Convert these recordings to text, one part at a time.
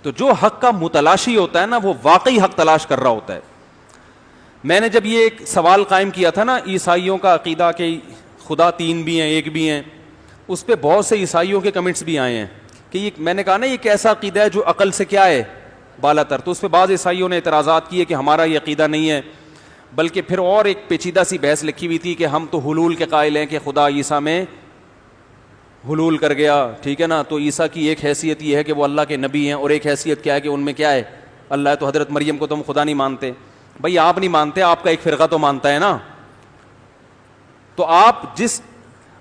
تو جو حق کا متلاشی ہوتا ہے نا وہ واقعی حق تلاش کر رہا ہوتا ہے. میں نے جب یہ ایک سوال قائم کیا تھا نا عیسائیوں کا عقیدہ کہ خدا تین بھی ہیں ایک بھی ہیں, اس پہ بہت سے عیسائیوں کے کمنٹس بھی آئے ہیں کہ یہ, میں نے کہا نا یہ کیسا عقیدہ ہے جو عقل سے کیا ہے بالا تر. تو اس پہ بعض عیسائیوں نے اعتراضات کیے کہ ہمارا یہ عقیدہ نہیں ہے, بلکہ پھر اور ایک پیچیدہ سی بحث لکھی ہوئی تھی کہ ہم تو حلول کے قائل ہیں کہ خدا عیسیٰ میں حلول کر گیا, ٹھیک ہے نا. تو عیسیٰ کی ایک حیثیت یہ ہے کہ وہ اللہ کے نبی ہیں, اور ایک حیثیت کیا ہے کہ ان میں کیا ہے اللہ ہے. تو حضرت مریم کو تم خدا نہیں مانتے. بھائی آپ نہیں مانتے, آپ کا ایک فرقہ تو مانتا ہے نا. تو آپ جس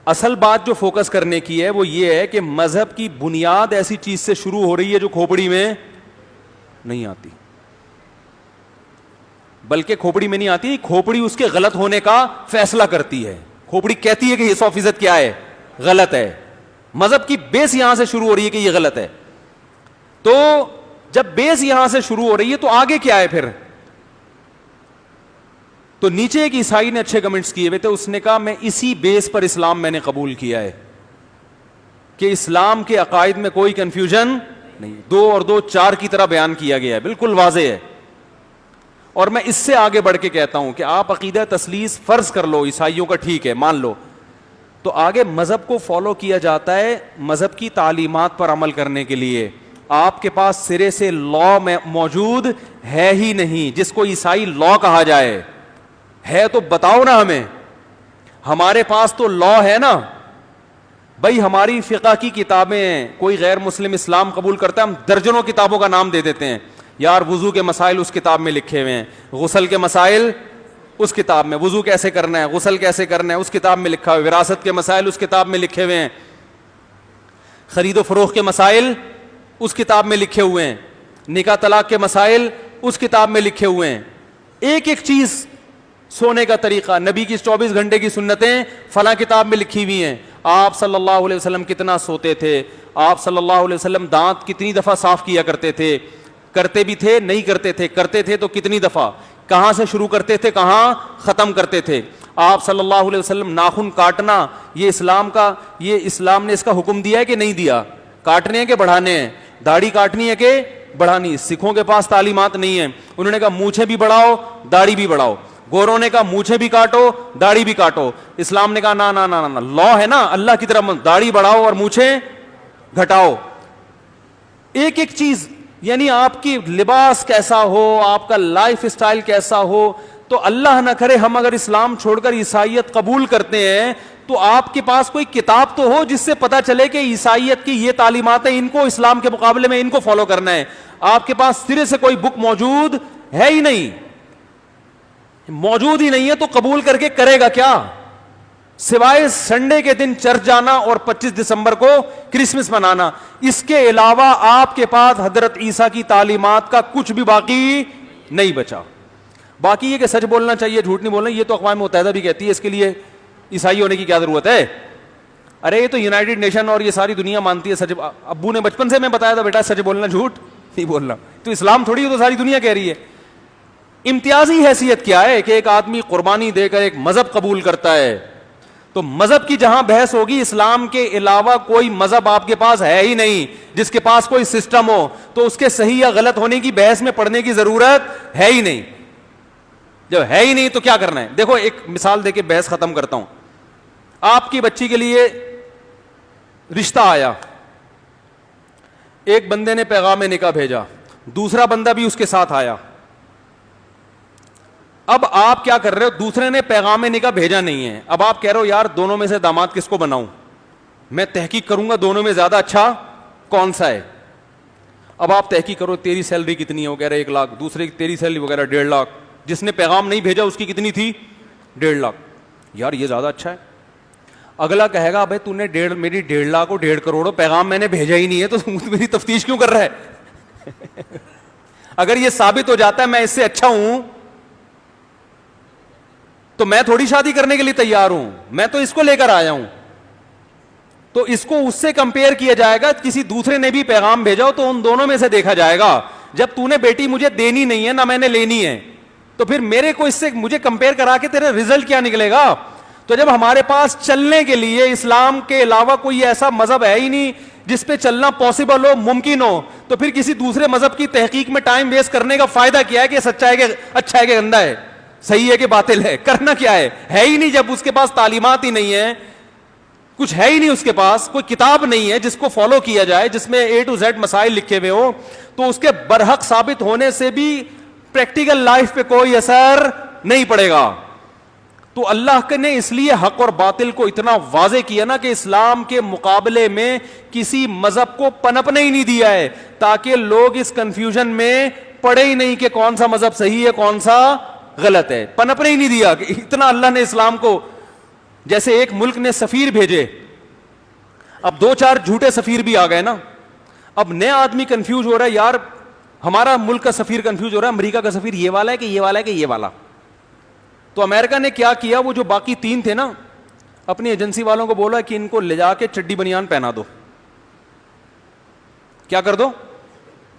اصل بات جو فوکس کرنے کی ہے وہ یہ ہے کہ مذہب کی بنیاد ایسی چیز سے شروع ہو رہی ہے جو کھوپڑی میں نہیں آتی, بلکہ کھوپڑی میں نہیں آتی, کھوپڑی اس کے غلط ہونے کا فیصلہ کرتی ہے. کھوپڑی کہتی ہے کہ یہ 100% کیا ہے غلط ہے. مذہب کی بیس یہاں سے شروع ہو رہی ہے کہ یہ غلط ہے. تو جب بیس یہاں سے شروع ہو رہی ہے تو آگے کیا ہے پھر. تو نیچے ایک عیسائی نے اچھے کمنٹس کیے ہوئے تھے, اس نے کہا میں اسی بیس پر اسلام میں نے قبول کیا ہے کہ اسلام کے عقائد میں کوئی کنفیوژن نہیں, 2 اور 2 4 کی طرح بیان کیا گیا ہے, بالکل واضح ہے. اور میں اس سے آگے بڑھ کے کہتا ہوں کہ آپ عقیدہ تثلیث فرض کر لو عیسائیوں کا, ٹھیک ہے مان لو, تو آگے مذہب کو فالو کیا جاتا ہے مذہب کی تعلیمات پر عمل کرنے کے لیے. آپ کے پاس سرے سے لا موجود ہے ہی نہیں جس کو عیسائی لا کہا جائے. ہے تو بتاؤ نا ہمیں. ہمارے پاس تو لا ہے نا بھائی, ہماری فقہ کی کتابیں ہیں. کوئی غیر مسلم اسلام قبول کرتا ہے, ہم درجنوں کتابوں کا نام دے دیتے ہیں. یار وضو کے مسائل اس کتاب میں لکھے ہوئے ہیں, غسل کے مسائل اس کتاب میں, وضو کیسے کرنا ہے غسل کیسے کرنا ہے اس کتاب میں لکھا ہوا ہے, وراثت کے مسائل اس کتاب میں لکھے ہوئے ہیں, خرید و فروخت کے مسائل اس کتاب میں لکھے ہوئے ہیں, نکاح طلاق کے مسائل اس کتاب میں لکھے ہوئے ہیں. ایک ایک چیز, سونے کا طریقہ, نبی کی 24 گھنٹے کی سنتیں فلاں کتاب میں لکھی ہوئی ہیں. آپ صلی اللہ علیہ وسلم کتنا سوتے تھے, آپ صلی اللہ علیہ وسلم دانت کتنی دفعہ صاف کیا کرتے تھے, کرتے بھی تھے نہیں کرتے تھے, کرتے تھے تو کتنی دفعہ, کہاں سے شروع کرتے تھے کہاں ختم کرتے تھے. آپ صلی اللہ علیہ وسلم ناخن کاٹنا, یہ اسلام نے اس کا حکم دیا ہے کہ نہیں دیا, کاٹنے ہیں کہ بڑھانے ہیں, داڑھی کاٹنی ہے کہ بڑھانی. سکھوں کے پاس تعلیمات نہیں ہیں, انہوں نے کہا مونچھیں بھی بڑھاؤ داڑھی بھی بڑھاؤ. گوروں نے کہا مونچھیں بھی کاٹو داڑھی بھی کاٹو. اسلام نے کہا نا نا نا نا, لا ہے نا اللہ کی طرف, داڑھی بڑھاؤ اور مونچھیں گھٹاؤ. ایک ایک چیز, یعنی آپ کی لباس کیسا ہو, آپ کا لائف اسٹائل کیسا ہو. تو اللہ نہ کرے ہم اگر اسلام چھوڑ کر عیسائیت قبول کرتے ہیں تو آپ کے پاس کوئی کتاب تو ہو جس سے پتا چلے کہ عیسائیت کی یہ تعلیمات ہیں, ان کو اسلام کے مقابلے میں ان کو فالو کرنا ہے. آپ کے پاس سرے سے کوئی بک موجود ہے ہی نہیں, موجود ہی نہیں ہے, تو قبول کر کے کرے گا کیا سوائے سنڈے کے دن چرچ جانا اور 25 دسمبر کو کرسمس منانا. اس کے علاوہ آپ کے پاس حضرت عیسیٰ کی تعلیمات کا کچھ بھی باقی نہیں بچا. باقی یہ کہ سچ بولنا چاہیے جھوٹ نہیں بولنا, یہ تو اقوام متحدہ بھی کہتی ہے, اس کے لیے عیسائی ہونے کی کیا ضرورت ہے. ارے یہ تو یونائٹڈ نیشن اور یہ ساری دنیا مانتی ہے سچ. ابو نے بچپن سے میں بتایا تھا بیٹا سچ بولنا جھوٹ نہیں بولنا, تو اسلام تھوڑی ہے, تو ساری دنیا کہہ رہی ہے. امتیازی حیثیت کیا ہے کہ ایک آدمی قربانی دے کر ایک مذہب قبول کرتا ہے, تو مذہب کی جہاں بحث ہوگی اسلام کے علاوہ کوئی مذہب آپ کے پاس ہے ہی نہیں جس کے پاس کوئی سسٹم ہو, تو اس کے صحیح یا غلط ہونے کی بحث میں پڑھنے کی ضرورت ہے ہی نہیں. جب ہے ہی نہیں تو کیا کرنا ہے. دیکھو ایک مثال دے کے بحث ختم کرتا ہوں. آپ کی بچی کے لیے رشتہ آیا, ایک بندے نے پیغام نکاح بھیجا, دوسرا بندہ بھی اس کے ساتھ آیا. اب آپ کیا کر رہے ہو, دوسرے نے پیغام نکاح بھیجا نہیں ہے, اب آپ کہہ رہے ہو یار دونوں میں سے داماد کس کو بناؤں, میں تحقیق کروں گا دونوں میں زیادہ اچھا کون سا ہے. اب آپ تحقیق کرو, تیری سیلری کتنی ہے, وہ کہہ رہے 1 لاکھ, دوسرے کی تیری سیلری وغیرہ 1.5 لاکھ, جس نے پیغام نہیں بھیجا اس کی کتنی تھی 1.5 لاکھ. یار یہ زیادہ اچھا ہے. اگلا کہے گا بھائی تو نے میری 1.5 لاکھ اور 1.5 کروڑ پیغام میں نے بھیجا ہی نہیں ہے, تو میری تفتیش کیوں کر رہا ہے. اگر یہ ثابت ہو جاتا ہے میں اس سے اچھا ہوں تو میں تھوڑی شادی کرنے کے لیے تیار ہوں, میں تو اس کو لے کر آیا ہوں. تو اس کو اس سے کمپیئر کیا جائے گا, کسی دوسرے نے بھی پیغام بھیجا ہو تو ان دونوں میں سے دیکھا جائے گا. جب تو نے بیٹی مجھے دینی نہیں ہے نہ میں نے لینی ہے, تو پھر میرے کو اس سے مجھے کمپیئر کرا کے تیرا رزلٹ کیا نکلے گا. تو جب ہمارے پاس چلنے کے لیے اسلام کے علاوہ کوئی ایسا مذہب ہے ہی نہیں جس پہ چلنا پاسبل ہو, ممکن ہو, تو پھر کسی دوسرے مذہب کی تحقیق میں ٹائم ویسٹ کرنے کا فائدہ کیا ہے کہ سچا ہے کہ اچھا ہے کہ گندا ہے, صحیح ہے کہ باطل ہے, کرنا کیا ہے ہی نہیں. جب اس کے پاس تعلیمات ہی نہیں ہے, کچھ ہے ہی نہیں, اس کے پاس کوئی کتاب نہیں ہے جس کو فالو کیا جائے, جس میں A to Z مسائل لکھے ہوئے ہو, تو اس کے برحق ثابت ہونے سے بھی پریکٹیکل لائف پہ کوئی اثر نہیں پڑے گا. تو اللہ نے اس لیے حق اور باطل کو اتنا واضح کیا نا کہ اسلام کے مقابلے میں کسی مذہب کو پنپنے ہی نہیں دیا ہے, تاکہ لوگ اس کنفیوژن میں پڑے ہی نہیں کہ کون سا مذہب صحیح ہے کون سا غلط ہے. پنپنے ہی نہیں دیا کہ اتنا اللہ نے اسلام کو, جیسے ایک ملک نے سفیر بھیجے, اب 2-4 جھوٹے سفیر بھی آ گئے نا, اب نیا آدمی کنفیوز ہو رہا ہے, یار ہمارا ملک کا سفیر کنفیوز ہو رہا ہے, امریکہ کا سفیر یہ والا ہے کہ یہ والا ہے کہ یہ والا. تو امریکہ نے کیا کیا, وہ جو باقی 3 تھے نا, اپنی ایجنسی والوں کو بولا کہ ان کو لے جا کے چڈی بنیان پہنا دو. کیا کر دو,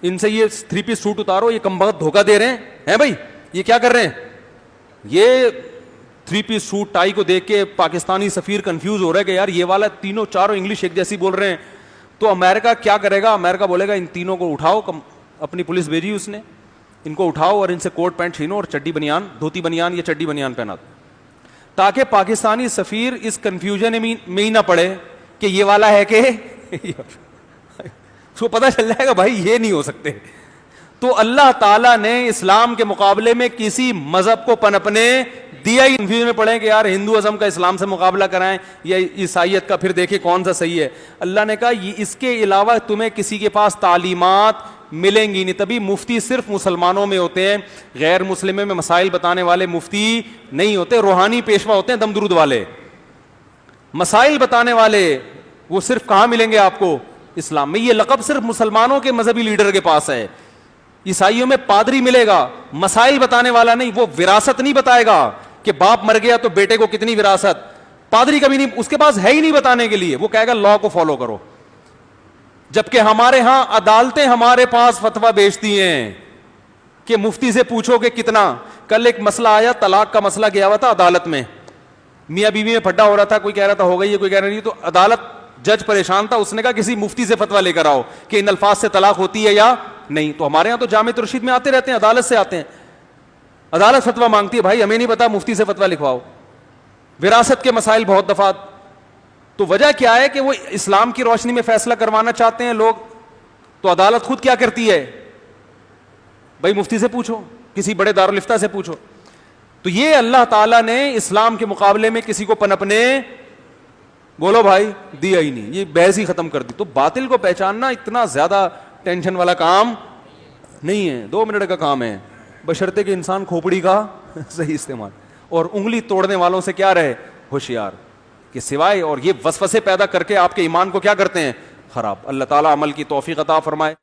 ان سے یہ 3 پیس سوٹ اتارو, یہ کم بخت دھوکہ دے رہے ہیں بھائی, یہ کیا کر رہے ہیں. یہ 3 پیس سوٹ ٹائی کو دیکھ کے پاکستانی سفیر کنفیوز ہو رہا ہے کہ یار یہ والا, تینوں چاروں انگلش ایک جیسی بول رہے ہیں. تو امریکہ کیا کرے گا, امریکہ بولے گا ان تینوں کو اٹھاؤ, اپنی پولیس بھیجی اس نے, ان کو اٹھاؤ اور ان سے کوٹ پینٹ چھینو اور چڈی بنیان, دھوتی بنیان یا چڈی بنیان پہنا دو, تاکہ پاکستانی سفیر اس کنفیوژن میں ہی نہ پڑے کہ یہ والا ہے کہ اس کو پتہ چل جائے گا بھائی یہ نہیں ہو سکتے. تو اللہ تعالیٰ نے اسلام کے مقابلے میں کسی مذہب کو پنپنے دیا ہی. کنفیوژن میں پڑھیں کہ یار ہندو ازم کا اسلام سے مقابلہ کرائیں یا عیسائیت کا, پھر دیکھیں کون سا صحیح ہے. اللہ نے کہا اس کے علاوہ تمہیں کسی کے پاس تعلیمات ملیں گی نہیں. تبھی مفتی صرف مسلمانوں میں ہوتے ہیں, غیر مسلموں میں مسائل بتانے والے مفتی نہیں ہوتے, روحانی پیشوا ہوتے ہیں, دم درود والے. مسائل بتانے والے وہ صرف کہاں ملیں گے آپ کو, اسلام میں. یہ لقب صرف مسلمانوں کے مذہبی لیڈر کے پاس ہے. عیسائیوں میں پادری ملے گا, مسائل بتانے والا نہیں, وہ وراثت نہیں بتائے گا کہ باپ مر گیا تو بیٹے کو کتنی وراثت, پادری کبھی نہیں, اس کے پاس ہے ہی نہیں بتانے کے لیے. وہ کہے گا لا کو فالو کرو. جبکہ ہمارے ہاں عدالتیں ہمارے پاس فتویٰ بیچتی ہیں کہ مفتی سے پوچھو کہ کتنا. کل ایک مسئلہ آیا, طلاق کا مسئلہ گیا ہوا تھا عدالت میں, میاں بیوی میں پھڈا ہو رہا تھا, کوئی کہہ رہا تھا ہو گئی ہے, کوئی کہہ رہا نہیں. تو عدالت جج پریشان تھا, اس نے کہا کسی مفتی سے فتویٰ لے کر آؤ کہ ان الفاظ سے طلاق ہوتی ہے یا نہیں. تو ہمارے یہاں تو جامع رشید میں آتے رہتے ہیں, عدالت سے آتے ہیں, عدالت فتویٰ مانگتی ہے, بھائی ہمیں نہیں پتا, مفتی سے فتویٰ لکھواؤ. وراثت کے مسائل بہت دفعہ. تو وجہ کیا ہے کہ وہ اسلام کی روشنی میں فیصلہ کروانا چاہتے ہیں لوگ. تو عدالت خود کیا کرتی ہے, بھائی مفتی سے پوچھو, کسی بڑے دارالفتہ سے پوچھو. تو یہ اللہ تعالیٰ نے اسلام کے مقابلے میں کسی کو پنپنے بولو بھائی دیا ہی نہیں, یہ بحث ہی ختم کر دی. تو باطل کو پہچاننا اتنا زیادہ ٹینشن والا کام نہیں ہے, 2 منٹ کا کام ہے, بشرطے کہ انسان کھوپڑی کا صحیح استعمال, اور انگلی توڑنے والوں سے کیا رہے, ہوشیار, کہ سوائے اور یہ وسوسے پیدا کر کے آپ کے ایمان کو کیا کرتے ہیں, خراب. اللہ تعالیٰ عمل کی توفیق عطا فرمائے.